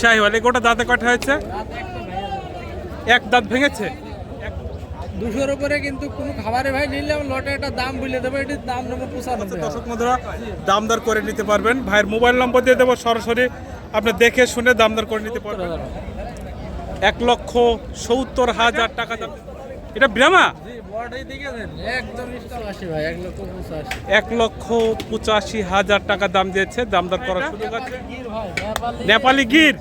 শাহিওয়াল। গোটা দাঁতে কয়টা হয়েছে? এক দাঁত ভেঙেছে। 200-র উপরে কিন্তু কোনো খাবারে ভাই নিলে লটে একটা দাম বলে দেবো, এটির দাম নেবো 95। দর্শক বন্ধুরা দামদার করে নিতে পারবেন। ভাইয়ের মোবাইল নম্বর দিয়ে দেবো, সরাসরি আপনি দেখে শুনে দামদার করে নিতে পারবেন। 1,70,000 টাকা দাম। এটা ব্রাহ্মা? একদম স্টল আসে ভাই, 1,85,000। 1,85,000 টাকা দাম দিয়েছে। দামদার করার সুযোগ আছে। নেপালি গির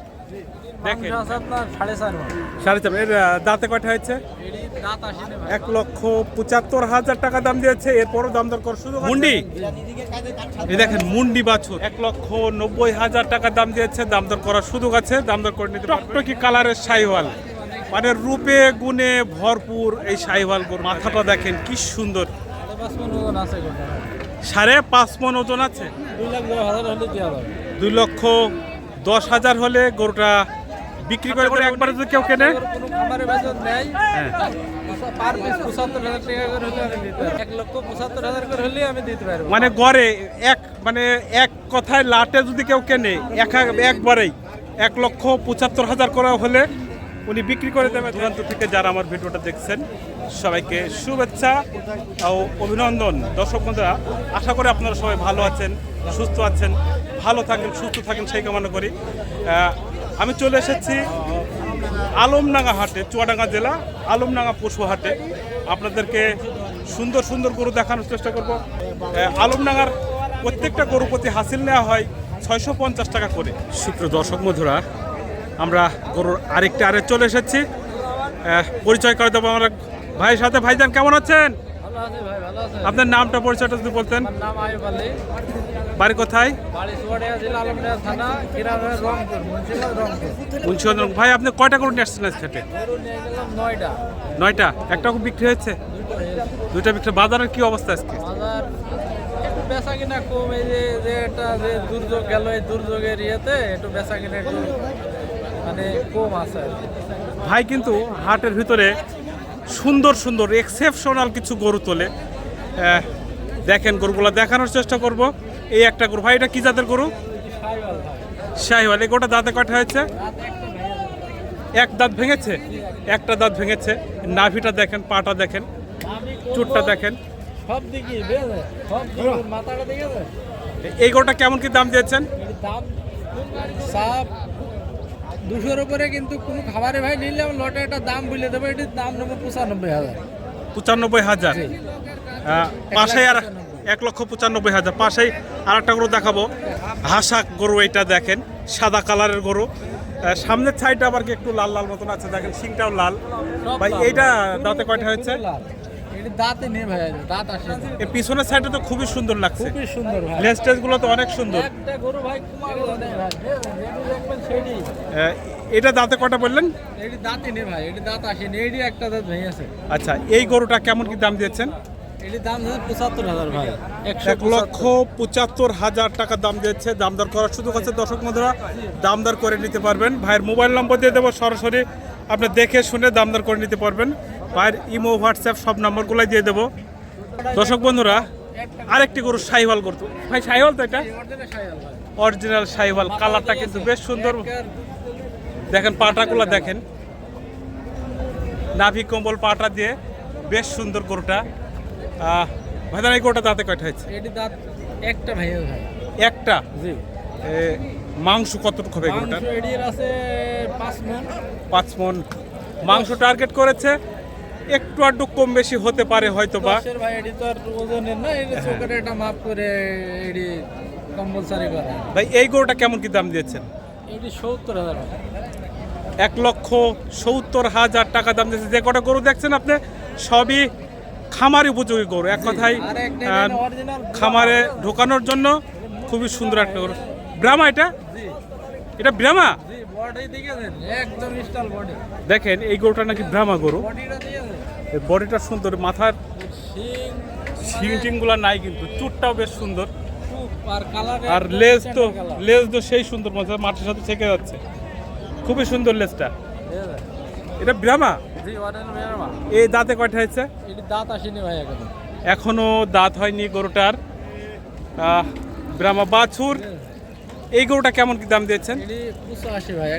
দেখেন, 4.5 এর দাঁতে কয়টা হয়েছে? 1,75,000 টাকা দাম দিয়েছে। এরপরও দাম দর করার সুযোগ। মুন্ডি এই দেখেন, মুন্ডি বাছুর 1,90,000 টাকা দাম দিয়েছে। দাম দর করার সুযোগ আছে, দাম দর করে নিতে। টকটকি কালারের শাহিওয়াল, মানে রূপে গুণে ভরপুর এই শাহিওয়াল গরু। মাথাটা দেখেন কি সুন্দর, 5.5 মণ ওজন আছে। 2,10,000 হলে গরুটা বিক্রি করে দেবে। একবারে যদি কেউ কেনে, মানে গড়ে এক কথায় লাটে যদি কেউ কেনে একবারেই 1,75,000 করে হলে উনি বিক্রি করে দেবে। দূরান্ত থেকে যারা আমার ভিডিওটা দেখছেন সবাইকে শুভেচ্ছা ও অভিনন্দন। দর্শক বন্ধুরা, আশা করি আপনারা সবাই ভালো আছেন, সুস্থ আছেন। ভালো থাকেন, সুস্থ থাকেন সেই কামনা করি। আমি চলে এসেছি আলমডাঙ্গা হাটে, চুয়াডাঙ্গা জেলা আলমডাঙ্গা পশু হাটে। আপনাদেরকে সুন্দর সুন্দর গরু দেখানোর চেষ্টা করব। আলমডাঙ্গার প্রত্যেকটা গরু প্রতি হাসিল নেওয়া হয় 650 টাকা করে। সুপ্রিয় দর্শক বন্ধুরা, আমরা গরুর আরেকটা আরে চলে এসেছি। পরিচয় করে দেবো আমরা ভাইয়ের সাথে। ভাইজান কেমন আছেন? আপনার নামটা পরিচয়টা যদি বলতেন। বাড়ি কোথায়? মুন্সিগঞ্জ। ভাই আপনি কয়টা গরু নিয়ে আসছেন আজকে? 9টা। একটা বিক্রি হয়েছে? 2টা বিক্রি। বাজারের কি অবস্থা আজকে? বেচা কিনা কম। এই যে একটা যে দুর্যোগ গেল, এই দুর্যোগের ইয়েতে একটু বেচা কিনা একটু মানে কম আছে। ভাই কিন্তু হাটের ভিতরে সুন্দর সুন্দর এক্সেপশনাল কিছু গরু তোলে। দেখেন, গরুগুলো দেখানোর চেষ্টা করব। এই একটা গরু। ভাই এটা কি জাতের গরু? শাহিওয়াল। এই গোটা দাঁতে কয়টা হয়েছে? এক দাঁত ভেঙেছে। একটা দাঁত ভেঙেছে। নাভিটা দেখেন, পাটা দেখেন, চুটটা দেখেন, সব দিকে মাথাটা দেখেছে। এই গরুটা কেমন কি দাম দিয়েছেন? দাম সব 200-র উপরে কিন্তু কোনো খাবারে ভাই নিলে লটে একটা দাম বলে দেবো, এটির দাম নেবো 95,000। 95,000। পাশেই আর 1,95,000। পাশেই আর একটা গরু দেখাবো, হাসা গরু। এইটা দেখেন, সাদা কালারের গরু। সামনের সাইডটা আবার কি একটু লাল লাল মতন আছে, দেখেন শিংটাও লাল। ভাই এইটা দাঁতে কয়টা হয়েছে? দাঁতে নেই ভাই, দাঁত আসে। এই পিছনের সাইডটা তো খুবই সুন্দর লাগছে। খুবই সুন্দর ভাই। লেজ টেজ গুলো তো অনেক সুন্দর। একটা গরু ভাই এটা দাঁতে কয়টা বললেন? এটি দাঁতে নেই ভাই, এটি দাঁত আসেনি, এটি একটা দাঁত ভেঙে আছে। আচ্ছা, এই গরুটা কেমন কি দাম দিয়েছেন? এটির দাম 75,000 ভাই। 1,75,000 টাকা দাম দিয়েছে। দাম দর করার সুযোগ আছে। দর্শক বন্ধুরা দাম দর করে নিতে পারবেন। ভাইয়ের মোবাইল নম্বর দিয়ে দেবো, সরাসরি আপনি দেখে শুনে দাম দর করে নিতে পারবেন। ভাইয়ের ইমো, হোয়াটসঅ্যাপ সব নম্বরগুলোই দিয়ে দেবো। দর্শক বন্ধুরা, আরেকটি গরু শাহিওয়াল গরু। ভাই শাহিওয়াল তো? এটা অরিজিনাল শাহিওয়াল। কালারটা কিন্তু বেশ সুন্দর। দেখেন পাটাগুলো দেখেন, নাভি কম্বল পাটা দিয়ে বেশ সুন্দর গরুটা। ভাইজান এই গরুটা দাঁতে কয়টা হয়েছে? এটি দাঁত একটা ভাই। একটা। জি। মাংস কতটুকু হবে গরুটা? এটির আছে 5 মণ। 5 মণ মাংস টার্গেট করেছে। একটু আধটু কম বেশি হতে পারে হয়তো বা। ভাই এটি তো আর ওজনের না, এটি চোখের একটা মাপ করে এটি কম্পালসারি করা। ভাই এই গরুটা কেমন কি দাম দিয়েছেন? এটি 70,000। 1,70,000 টাকা দাম দিয়েছে। যে কটা গরু দেখছেন আপনি সবই খামারি উপযোগী গরু। এক কথায় খামারে ঢোকানোর জন্য খুবই সুন্দর একটা গরু। ব্রাহ্মা এটা? এটা ব্রাহ্মা? একদম স্টাইল বডি। দেখেন এই গরুটা নাকি ব্রাহ্মা গরু। বডিটা সুন্দর, মাথার শিং টিংগুলো নাই কিন্তু চুটটাও বেশ সুন্দর। আর লেজ তো সেই সুন্দর, মাটির সাথে ছেকে যাচ্ছে। খুবই সুন্দর লেজটা। এটা ব্রাহ্মা? এই দাঁতে কয়টা হয়েছে? দাঁত আসেনি ভাই এখনো দাঁত হয়নি গরুটার। ব্রাহ্মা বাছুর, এই গরুটা কেমন কি দাম দিয়েছেন? এটি 85 ভাই,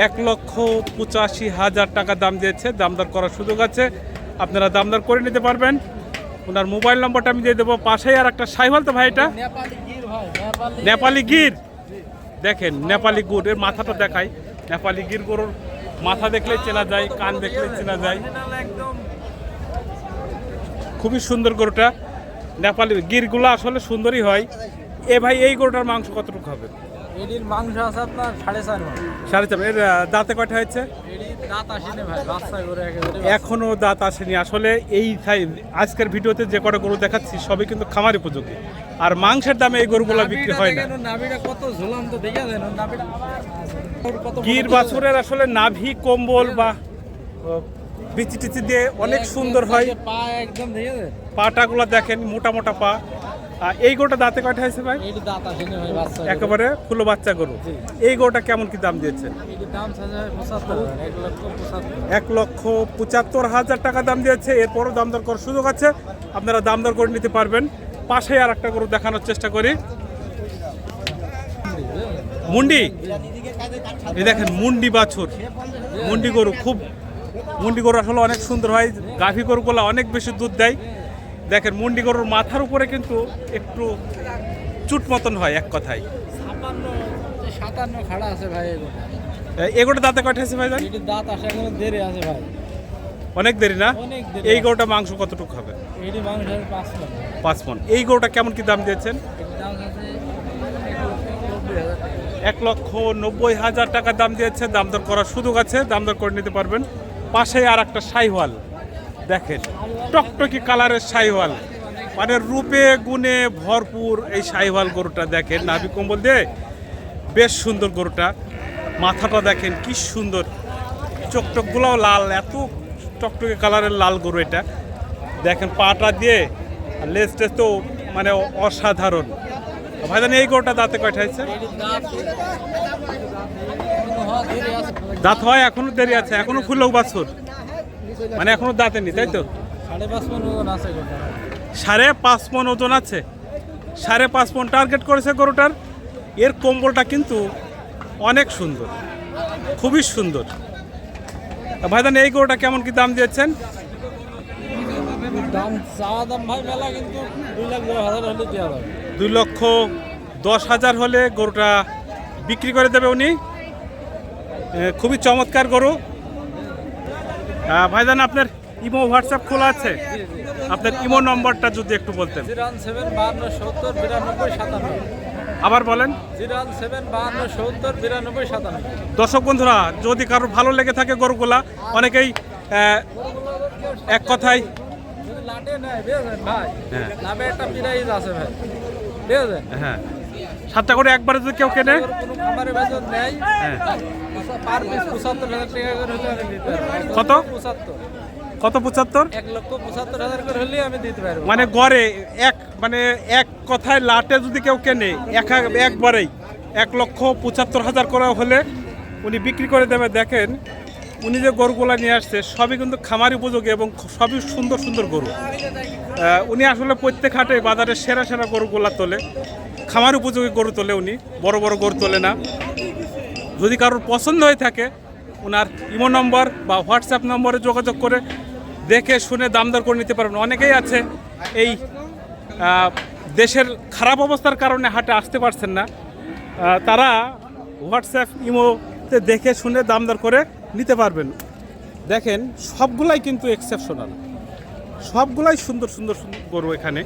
1,85,000 টাকা দাম দিয়েছে। দামদর করার সুযোগ আছে, আপনারা দামদর করে নিতে পারবেন। ওনার মোবাইল নম্বরটা আমি দিয়ে দেবো। পাশেই আর একটা সাইওয়াল তো ভাই, এটা নেপালি গির ভাই, নেপালি গির। দেখেন নেপালি গুড়, এর মাথাটা দেখাই। নেপালি গির গরুর মাথা দেখলে চেনা যায়, কান দেখলে চেনা যায়। একদম খুবই সুন্দর গরুটা। নেপালি গিরগুলো আসলে সুন্দরই হয়। এ ভাই, এই গরুটার মাংস কতটুকু হবে? এটির মাংস আছে আপনার 4.5 মণ। 4.5। এর দাঁতে কয়টা হয়েছে? এটির দাঁত আসেনি ভাই, বাচ্চা করে একেবারে এখনো দাঁত আসেনি। আসলে এই আজকের ভিডিওতে যে কটা গরু দেখাচ্ছি সবই কিন্তু খামার উপযোগী, আর মাংসের দামে এই গরুগুলো বিক্রি হয় না। নাভিটা কত ঝুলন্ত দেখে দেন, নাভিটা কত গির বাছুরের আসলে নাভি কম্বল বা বিচি টিচি দিয়ে অনেক সুন্দর হয়। পা একদম দেখে দেন, পাটাগুলো দেখেন, মোটা মোটা পা। আর এই গরুটা দাঁতে কয়টা হয়েছে ভাই? এটির দাঁত আসেনি ভাই, বাচ্চা একেবারে ফুলো বাচ্চা গরু। এই গরুটা কেমন কি দাম দিয়েছেন? এটির দাম 75, 1,75,000। 1,75,000 টাকা দাম দিয়েছে। এরপরও দাম দর করার সুযোগ আছে, আপনারা দাম দর করে নিতে পারবেন। পাশে আর একটা গরু দেখানোর চেষ্টা করি। মুন্ডি, এই দেখেন মুন্ডি বাছুর, মুন্ডি গরু। খুব মুন্ডি গরু আসলে অনেক সুন্দর হয়। গাভী গরুগুলো অনেক বেশি দুধ দেয়। দেখেন মুন্ডি গরুর মাথার উপরে কিন্তু একটু চুট মতন হয়, এক কথায়। 57 খাড়া আছে ভাই এগুলো। এগুলোটা দাঁতে কয়টা আছে ভাই জান? এটির দাঁত আসে এখনো দেরি আছে ভাই, অনেক দেরি না? অনেক দেরি। এই গরুটা মাংস কতটুকু হবে? এটি মাংস 5 মণ। 5 মণ। এই গরুটা কেমন কি দাম দিয়েছেন? এটির দাম আছে 1,90,000 টাকা। 1,90,000 টাকা দাম দিয়েছে। দাম দর করার সুযোগ আছে, দাম দর করে নিতে পারবেন। পাশে আর একটা সাইওয়াল দেখেন, টকটকি কালারের সাইওয়াল, মানে রূপে গুণে ভরপুর। এই সাইওয়াল গরুটা দেখেন, নাভি কম্বল দিয়ে বেশ সুন্দর গরুটা। মাথাটা দেখেন কি সুন্দর, চোখটকগুলোও লাল, এত টকটকে কালারের লাল গরু এটা। দেখেন পাটা দিয়ে, আর লেজ টেজ তো মানে অসাধারণ। ভাইজান, এই গরুটা দাঁতে কয়টা হয়েছে? এটির দাঁত এখনো হওয়া দেরি আছে। দাঁত হয় এখনো দেরি আছে, এখনো ফুলও বাছুর, মানে এখনো দাঁতে নি, তাই তো? 5.5 মণ ওজন আছে গোটা। 5.5 মণ ওজন আছে। 5.5 মণ টার্গেট করেছে গরুটার। এর কম্বলটা কিন্তু অনেক সুন্দর, খুবই সুন্দর। ভাইজান, এই গরুটা কেমন কি দাম দিয়েছেন? দাম চাওয়া দাম ভাই মেলা, কিন্তু 2,10,000 হলে দেওয়া যাবে। 2,10,000 হলে গরুটা বিক্রি করে দেবে উনি। খুবই চমৎকার গরু। ভাইজান, আপনার ইমো হোয়াটসঅ্যাপ খোলা আছে? আপনার ইমো নম্বরটা যদি একটু বলতেন। 01752709297। আবার বলেন। 01752709297। দর্শক বন্ধুরা, যদি কারোর ভালো লেগে থাকে গরুগুলা, অনেকেই এক কথায় যদি লাটে নেয় বুঝলেন ভাই, হ্যাঁ। লাভে একটা প্রাইজ আছে ভাই, বুঝলেন? হ্যাঁ, 7টা করে একবারে যদি কেউ কেনে, কোনো খামারের বেতন নেয়, হ্যাঁ, পার পিস 75,000 টাকা করে হলে আমি দিতে পারবো। কত? 75। কত 75? 1,75,000 করে হলে আমি দিতে পারবো। মানে গড়ে এক কথায় লাটে যদি কেউ কেনে একবারেই 1,75,000 করে হলে উনি বিক্রি করে দেবে। দেখেন উনি যে গরুগুলা নিয়ে আসছে সবই কিন্তু খামার উপযোগী এবং সবই সুন্দর সুন্দর গরু। উনি আসলে প্রত্যেক হাটে বাজারে সেরা সেরা গরুগুলা তোলে, খামার উপযোগী গরু তোলে উনি, বড় বড় গরু তোলে না। যদি কারোর পছন্দ হয়ে থাকে, ওনার ইমো নম্বর বা হোয়াটসঅ্যাপ নম্বরে যোগাযোগ করে দেখে শুনে দাম দর করে নিতে পারবেন। অনেকেই আছে এই দেশের খারাপ অবস্থার কারণে হাটে আসতে পারছেন না, তারা হোয়াটসঅ্যাপ ইমোতে দেখে শুনে দাম দর করে নিতে পারবেন। দেখেন সবগুলাই কিন্তু এক্সেপশনাল, সবগুলাই সুন্দর সুন্দর সুন্দর গরু এখানে।